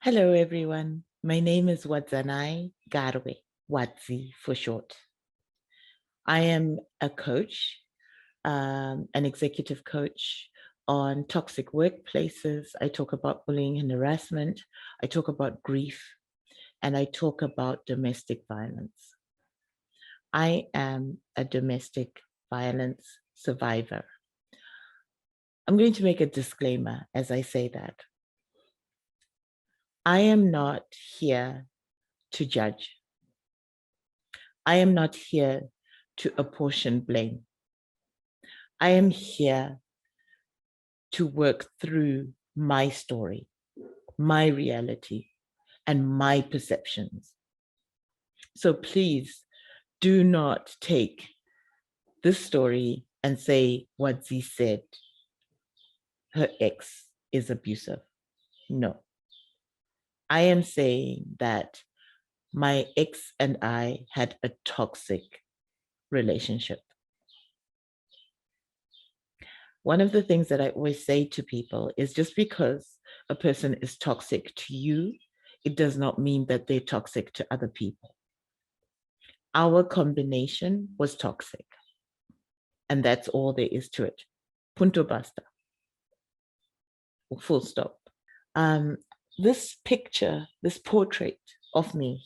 Hello, everyone. My name is Wadzanai Garwe, Wadzi for short. I am a coach, an executive coach on toxic workplaces. I talk about bullying and harassment. I talk about grief, and I talk about domestic violence. I am a domestic violence survivor. I'm going to make a disclaimer as I say that. I am not here to judge. I am not here to apportion blame. I am here to work through my story, my reality, and my perceptions. So please do not take this story and say what Z said, her ex is abusive. No. I am saying that my ex and I had a toxic relationship. One of the things that I always say to people is just because a person is toxic to you, it does not mean that they're toxic to other people. Our combination was toxic. And that's all there is to it. Punto basta. Full stop. This picture, this portrait of me,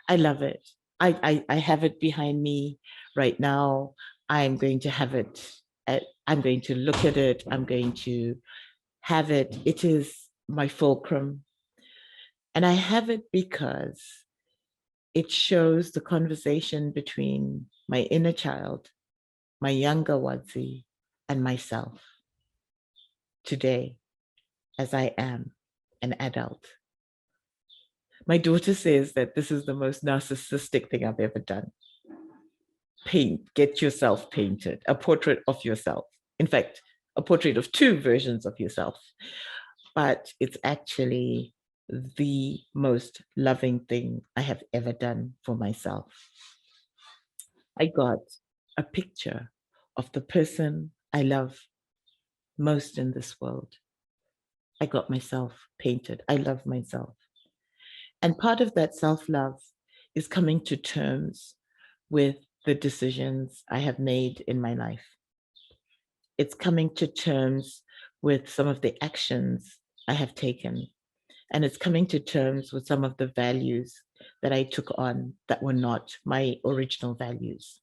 I love it. I have it behind me right now. I'm going to have it. I'm going to look at it. I'm going to have it. It is my fulcrum. And I have it because it shows the conversation between my inner child, my younger Wadzi, and myself today as I am an adult. My daughter says that this is the most narcissistic thing I've ever done. Get yourself painted, a portrait of yourself. In fact, a portrait of two versions of yourself. But it's actually the most loving thing I have ever done for myself. I got a picture of the person I love most in this world. I got myself painted. I love myself. And part of that self-love is coming to terms with the decisions I have made in my life. It's coming to terms with some of the actions I have taken. And it's coming to terms with some of the values that I took on that were not my original values.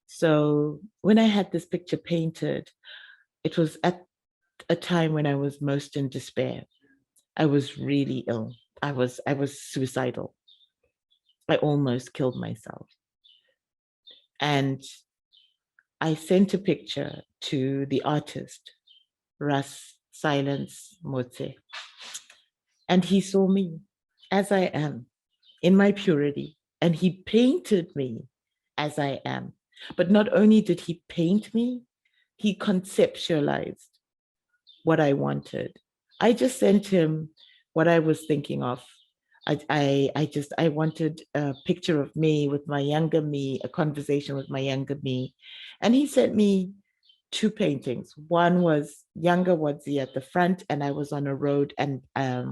So when I had this picture painted, it was at a time when I was most in despair. I was really ill. I was suicidal. I almost killed myself. And I sent a picture to the artist, Ras Silence Motse. And he saw me as I am, in my purity. And he painted me as I am. But not only did he paint me, he conceptualized what I wanted. I just sent him what I was thinking of. I wanted a picture of me with my younger me, a conversation with my younger me. And he sent me two paintings. One was younger Wadzi at the front, and I was on a road, and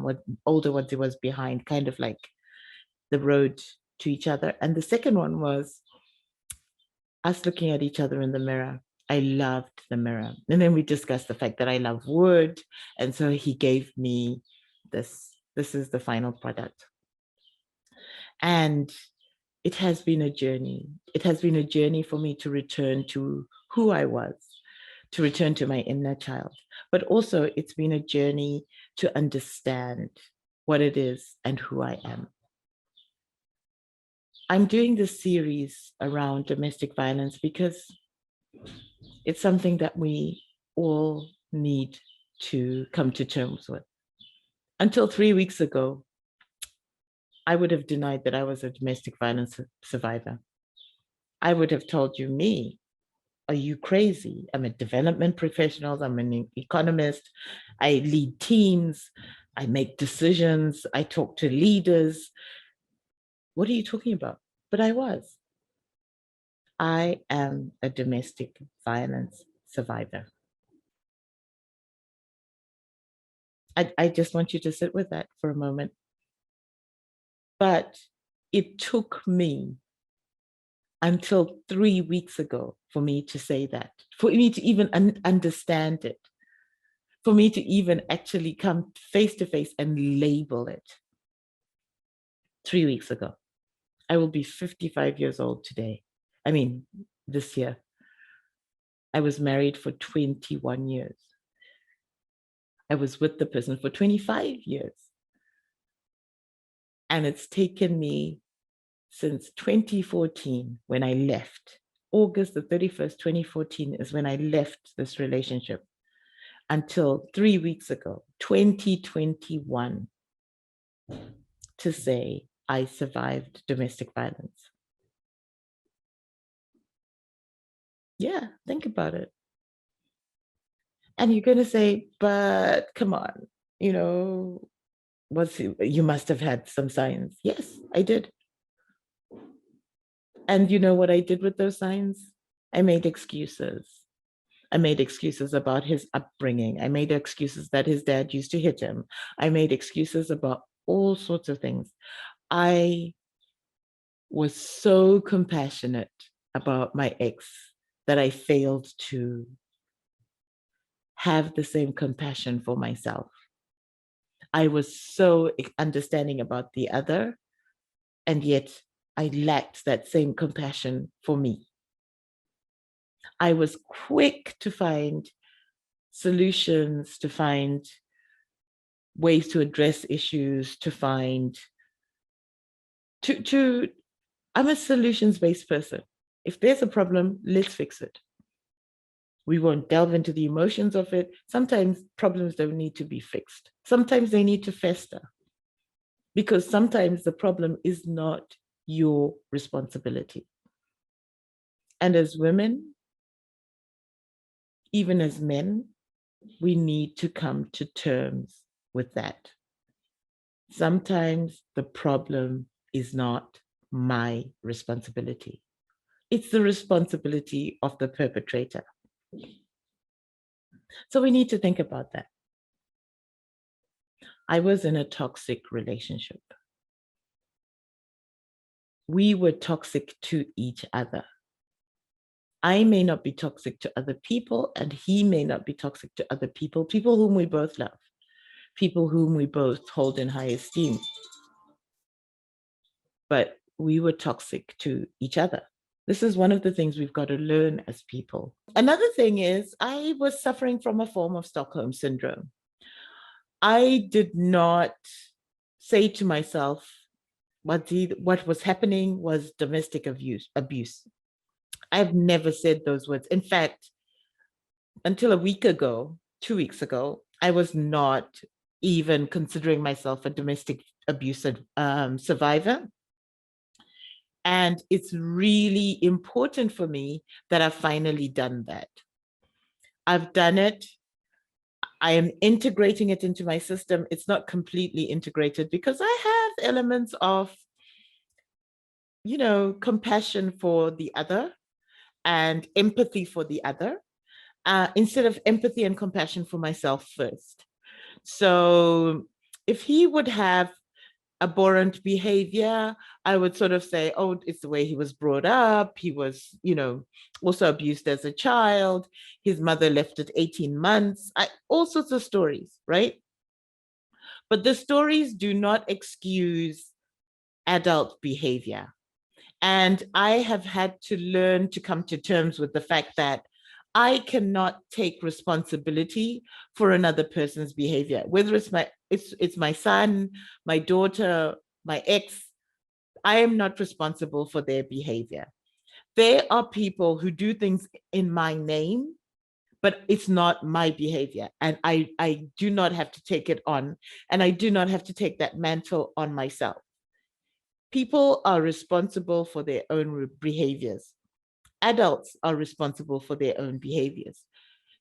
what older Wadzi was behind, kind of like the road to each other. And the second one was us looking at each other in the mirror. I loved the mirror. And then we discussed the fact that I love wood. And so he gave me this. This is the final product. And it has been a journey. It has been a journey for me to return to who I was, to return to my inner child. But also it's been a journey to understand what it is and who I am. I'm doing this series around domestic violence because it's something that we all need to come to terms with. Until 3 weeks ago, I would have denied that I was a domestic violence survivor. I would have told you, me, are you crazy? I'm a development professional. I'm an economist. I lead teams. I make decisions. I talk to leaders. What are you talking about? But I was. I am a domestic violence survivor. I just want you to sit with that for a moment. But it took me until 3 weeks ago for me to say that, for me to even understand it, for me to even actually come face to face and label it. 3 weeks ago. I will be 55 years old today. I mean, this year. I was married for 21 years. I was with the person for 25 years. And it's taken me since 2014 when I left. August the 31st, 2014 is when I left this relationship until 3 weeks ago, 2021, to say I survived domestic violence. Yeah, think about it. And you're going to say, but come on, you must have had some signs. Yes, I did. And you know what I did with those signs? I made excuses. I made excuses about his upbringing. I made excuses that his dad used to hit him. I made excuses about all sorts of things. I was so compassionate about my ex that I failed to have the same compassion for myself. I was so understanding about the other, and yet I lacked that same compassion for me. I was quick to find solutions, to find ways to address issues, I'm a solutions-based person. If there's a problem, let's fix it. We won't delve into the emotions of it. Sometimes problems don't need to be fixed. Sometimes they need to fester, because sometimes the problem is not your responsibility. And as women, even as men, we need to come to terms with that. Sometimes the problem is not my responsibility. It's the responsibility of the perpetrator. So we need to think about that. I was in a toxic relationship. We were toxic to each other. I may not be toxic to other people, and he may not be toxic to other people, people whom we both love, people whom we both hold in high esteem. But we were toxic to each other. This is one of the things we've got to learn as people. Another thing is, I was suffering from a form of Stockholm syndrome. I did not say to myself, what was happening was domestic abuse. I've never said those words. In fact, until a week ago, 2 weeks ago, I was not even considering myself a domestic abuse survivor. And it's really important for me that I've finally done that. I've done it. I am integrating it into my system. It's not completely integrated because I have elements of, compassion for the other and empathy for the other, instead of empathy and compassion for myself first. So if he would have abhorrent behavior, I would sort of say, oh, it's the way he was brought up. He was, also abused as a child. His mother left at 18 months. All sorts of stories, right? But the stories do not excuse adult behavior. And I have had to learn to come to terms with the fact that I cannot take responsibility for another person's behavior, whether it's my son, my daughter, my ex. I am not responsible for their behavior. There are people who do things in my name, but it's not my behavior. And I do not have to take it on, and I do not have to take that mantle on myself. People are responsible for their own behaviors. Adults are responsible for their own behaviors.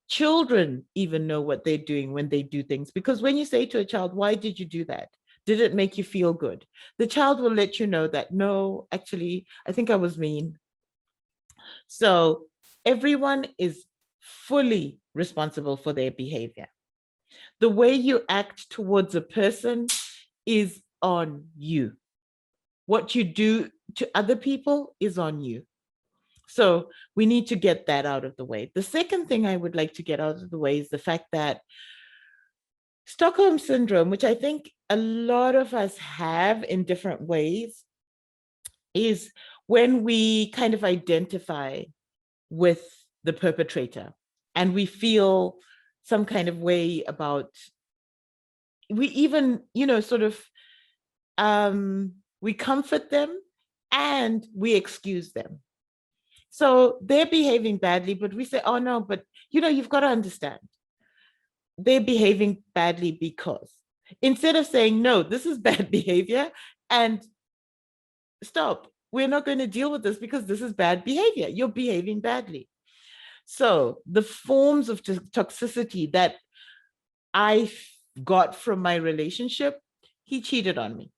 Children even know what they're doing when they do things, because when you say to a child, why did you do that? Did it make you feel good? The child will let you know that, no, actually, I think I was mean. So everyone is fully responsible for their behavior. The way you act towards a person is on you. What you do to other people is on you. So we need to get that out of the way. The second thing I would like to get out of the way is the fact that Stockholm syndrome, which I think a lot of us have in different ways, is when we kind of identify with the perpetrator and we feel some kind of way about, we even, sort of, we comfort them and we excuse them. So they're behaving badly, but we say, oh no, but you've got to understand. They're behaving badly because, instead of saying, no, this is bad behavior and stop, we're not going to deal with this because this is bad behavior. You're behaving badly. So the forms of toxicity that I got from my relationship, he cheated on me.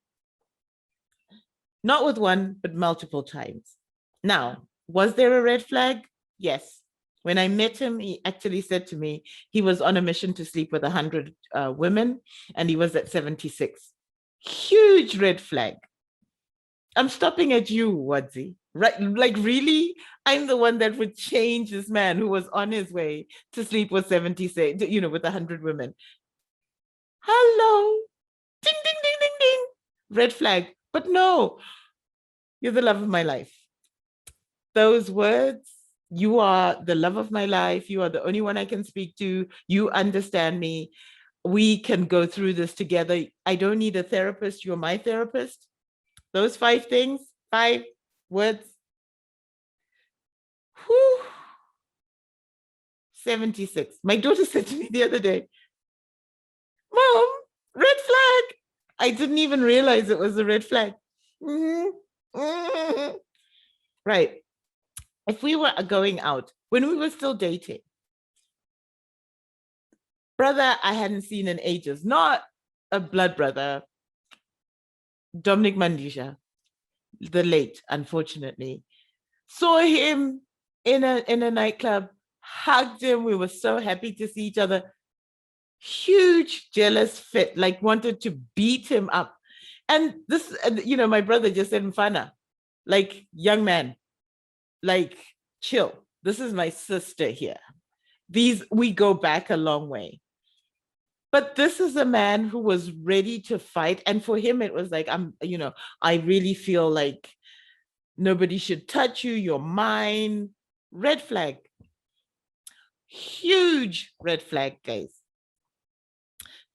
Not with one, but multiple times. Now, was there a red flag? Yes. When I met him, he actually said to me, he was on a mission to sleep with 100 women, and he was at 76. Huge red flag. I'm stopping at you, Wadzi. Right? Like, really? I'm the one that would change this man who was on his way to sleep with 76, with 100 women. Hello. Ding, ding, ding, ding, ding. Red flag. But no, you're the love of my life. Those words, you are the love of my life. You are the only one I can speak to. You understand me. We can go through this together. I don't need a therapist. You're my therapist. Those 5 things, 5 words. Whew. 76. My daughter said to me the other day, Mom, red flag. I didn't even realize it was a red flag. Mm-hmm. Mm-hmm. Right. If we were going out, when we were still dating, brother I hadn't seen in ages, not a blood brother, Dominic Mandisha, the late, unfortunately, saw him in a nightclub, hugged him. We were so happy to see each other. Huge jealous fit, like wanted to beat him up. And this, my brother just said, Mfana, like, young man, like, chill. This is my sister here. We go back a long way. But this is a man who was ready to fight. And for him, it was like, I really feel like nobody should touch you. You're mine. Red flag. Huge red flag, guys.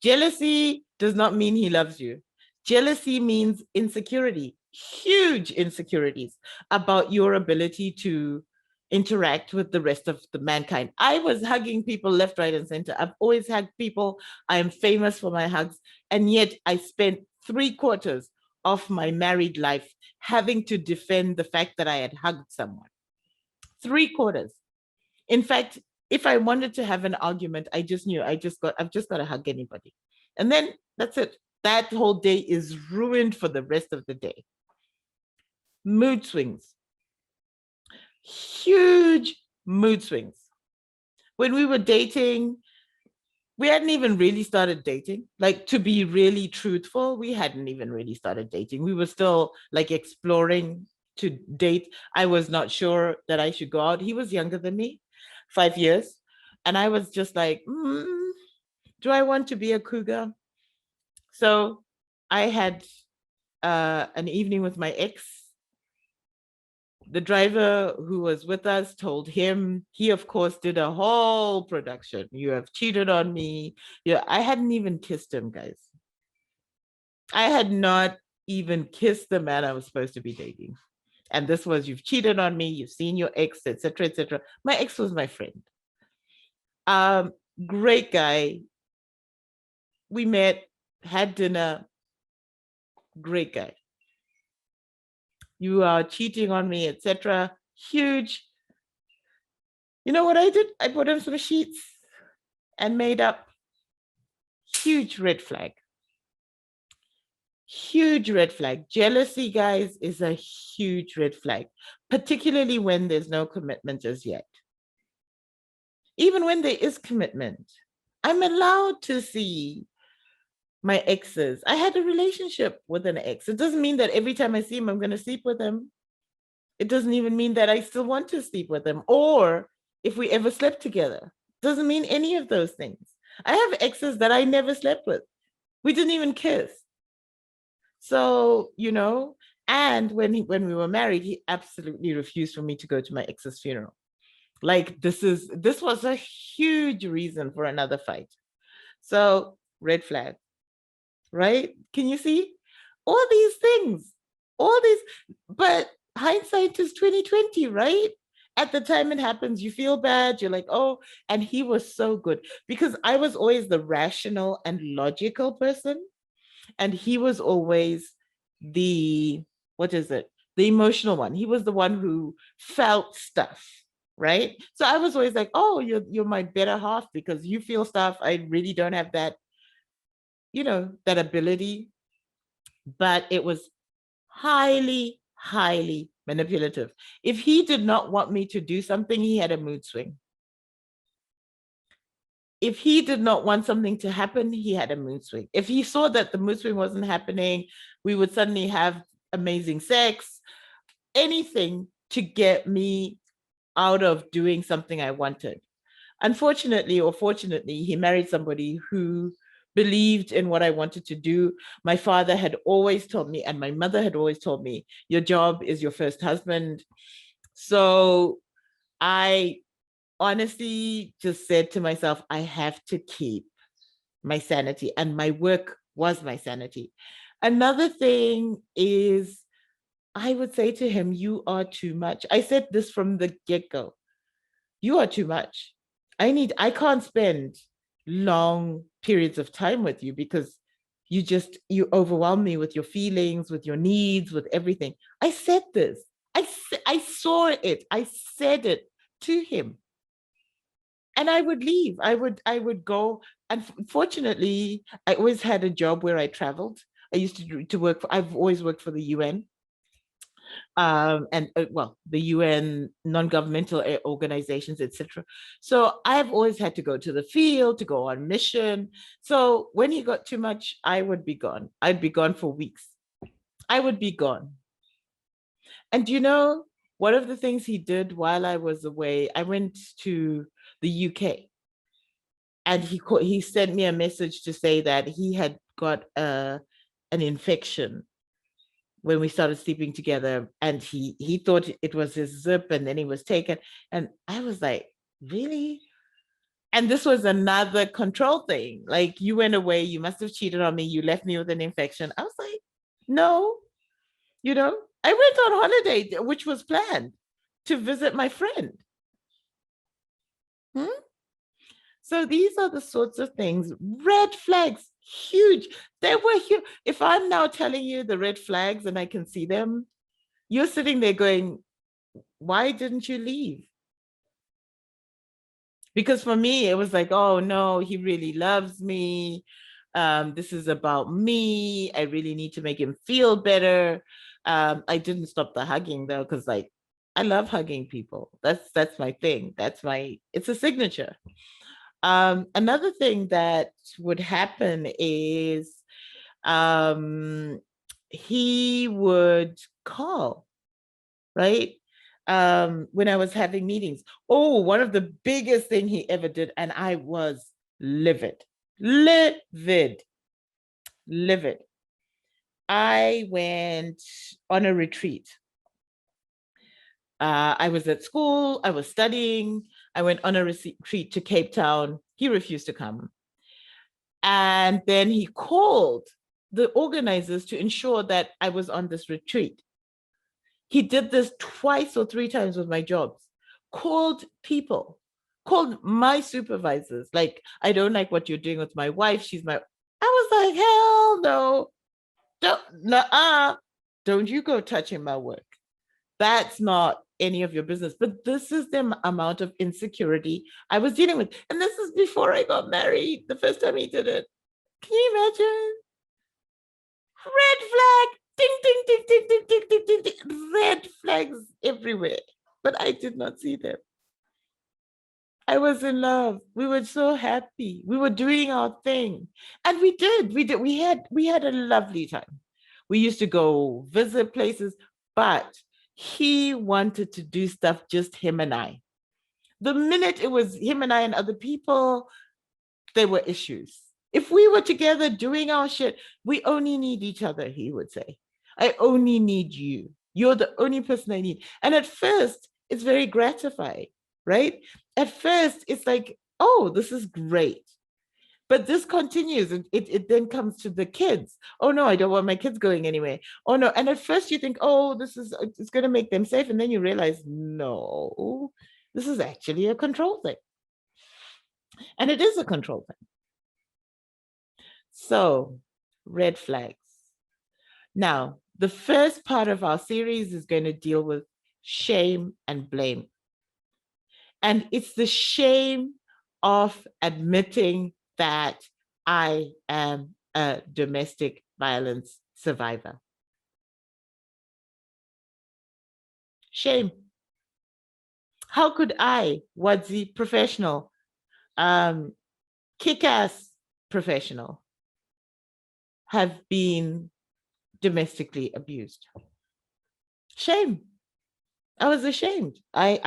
Jealousy does not mean he loves you. Jealousy means insecurity, huge insecurities about your ability to interact with the rest of the mankind. I was hugging people left, right, and center. I've always hugged people. I am famous for my hugs. And yet I spent 3/4 of my married life having to defend the fact that I had hugged someone. 3/4. In fact, if I wanted to have an argument, I just knew I've just got to hug anybody. And then that's it. That whole day is ruined for the rest of the day. Mood swings. Huge mood swings. When we were dating, we hadn't even really started dating. Like, to be really truthful, we hadn't even really started dating. We were still like exploring to date. I was not sure that I should go out. He was younger than me, 5 years. And I was just like, do I want to be a cougar? So I had an evening with my ex. The driver who was with us told him, he of course did a whole production. You have cheated on me. Yeah, I hadn't even kissed him, guys. I had not even kissed the man I was supposed to be dating. And this was, you've cheated on me, you've seen your ex, etc., etc. My ex was my friend. Great guy. We met, had dinner. Great guy. You are cheating on me, etc. Huge. You know what I did? I put on some sheets and made up. Huge red flag. Huge red flag. Jealousy, guys, is a huge red flag, particularly when there's no commitment as yet. Even when there is commitment, I'm allowed to see my exes. I had a relationship with an ex. It doesn't mean that every time I see him, I'm going to sleep with him. It doesn't even mean that I still want to sleep with him or if we ever slept together. Doesn't mean any of those things. I have exes that I never slept with. We didn't even kiss. So, and when we were married, he absolutely refused for me to go to my ex's funeral. Like this was a huge reason for another fight. So, red flag, right? Can you see? All these things, all these, but hindsight is 2020, right? At the time it happens, you feel bad, you're like, oh, and he was so good because I was always the rational and logical person. And he was always the, what is it? The emotional one. He was the one who felt stuff, right? So I was always like, oh, you're my better half because you feel stuff. I really don't have that, that ability. But it was highly, highly manipulative. If he did not want me to do something, he had a mood swing. If he did not want something to happen, he had a mood swing. If he saw that the mood swing wasn't happening, we would suddenly have amazing sex, anything to get me out of doing something I wanted. Unfortunately or fortunately, he married somebody who believed in what I wanted to do. My father had always told me, and my mother had always told me, your job is your first husband. So I honestly just said to myself, I have to keep my sanity, and my work was my sanity. Another thing is, I would say to him, you are too much. I said this from the get-go. You are too much. I can't spend long periods of time with you because you overwhelm me with your feelings, with your needs, with everything. I said this. I saw it. I said it to him. And I would leave. I would go. And fortunately, I always had a job where I traveled. I used to work I've always worked for the UN. And well, the UN, non-governmental organizations, etc. So I've always had to go to the field, to go on mission. So when he got too much, I would be gone. I'd be gone for weeks. I would be gone. And one of the things he did while I was away, I went to the UK, and he sent me a message to say that he had got an infection when we started sleeping together, and he thought it was his zip, and then he was taken. And I was like, really? And this was another control thing. Like, you went away, you must have cheated on me, you left me with an infection. I was like, no, I went on holiday, which was planned, to visit my friend. So these are the sorts of things. Red flags, huge. They were huge. If I'm now telling you the red flags and I can see them, you're sitting there going, why didn't you leave? Because for me, it was like, oh no, he really loves me. This is about me. I really need to make him feel better. I didn't stop the hugging though, because like I love hugging people. That's my thing. It's a signature. Another thing that would happen is he would call, right? When I was having meetings. Oh, one of the biggest thing he ever did, and I was livid, livid, livid. I went on a retreat. I was at school, I was studying, I went on a retreat to Cape Town. He refused to come. And then he called the organizers to ensure that I was on this retreat. He did this twice or three times with my jobs, called people, called my supervisors. Like, I don't like what you're doing with my wife. I was like, hell no. Don't you go touching my work. That's not any of your business. But this is the amount of insecurity I was dealing with. And this is before I got married, the first time he did it. Can you imagine? Red flag, ding, ding, ding, ding, ding, ding, ding, ding, ding. Red flags everywhere. But I did not see them. I was in love. We were so happy. We were doing our thing. And we did. We had a lovely time. We used to go visit places, but he wanted to do stuff just him and I. The minute it was him and I and other people, there were issues. If we were together doing our shit, we only need each other, he would say. I only need you. You're the only person I need. And at first, it's very gratifying, right? At first, it's like, oh, this is great. But this continues. It then comes to the kids. Oh, no, I don't want my kids going anywhere. Oh, no. And at first you think, oh, it's going to make them safe. And then you realize, no, this is actually a control thing. And it is a control thing. So, red flags. Now, the first part of our series is going to deal with shame and blame. And it's the shame of admitting that I am a domestic violence survivor. Shame. How could I, Wadzi professional, kick-ass professional, have been domestically abused? Shame. I was ashamed. I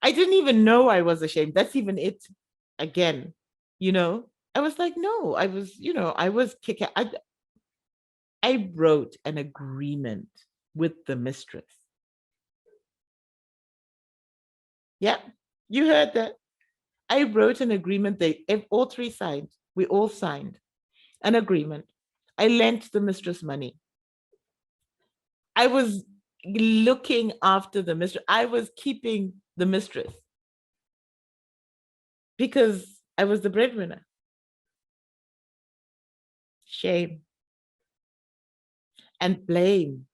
didn't even know I was ashamed. That's even it again, I was like, no, I was kicking. I wrote an agreement with the mistress. Yeah, you heard that. I wrote an agreement. They all three signed. We all signed an agreement. I lent the mistress money. I was looking after the mistress. I was keeping the mistress because I was the breadwinner. Shame and blame,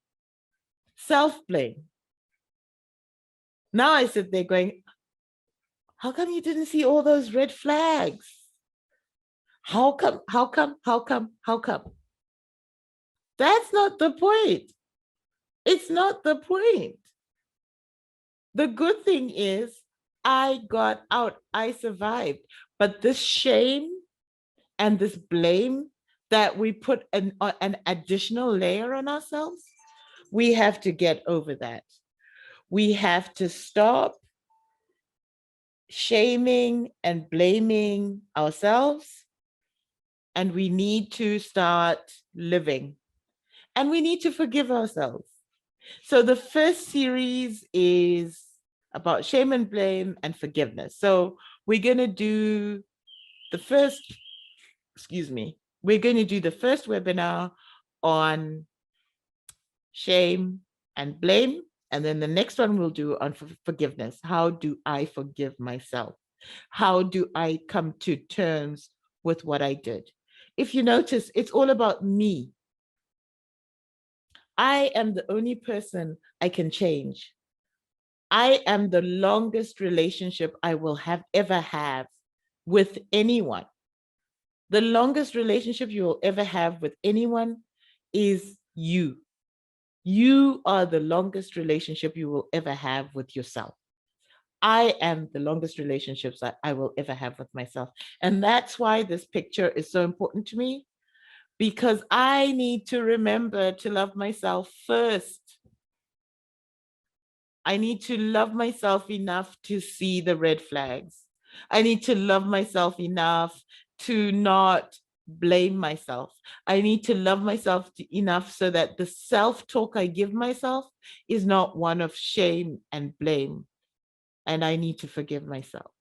self-blame. Now I sit there going, how come you didn't see all those red flags? How come? That's not the point. It's not the point. The good thing is I got out, I survived. But this shame and this blame that we put an additional layer on ourselves, we have to get over that. We have to stop shaming and blaming ourselves, and we need to start living, and we need to forgive ourselves. So the first series is about shame and blame and forgiveness. So we're going to do the first, we're going to do the first webinar on shame and blame. And then the next one we'll do on forgiveness. How do I forgive myself? How do I come to terms with what I did? If you notice, it's all about me. I am the only person I can change. I am the longest relationship I will ever have with anyone. The longest relationship you will ever have with anyone is you. You are the longest relationship you will ever have with yourself. I am the longest relationships that I will ever have with myself. And that's why this picture is so important to me, because I need to remember to love myself first. I need to love myself enough to see the red flags. I need to love myself enough to not blame myself. I need to love myself enough so that the self-talk I give myself is not one of shame and blame. And I need to forgive myself.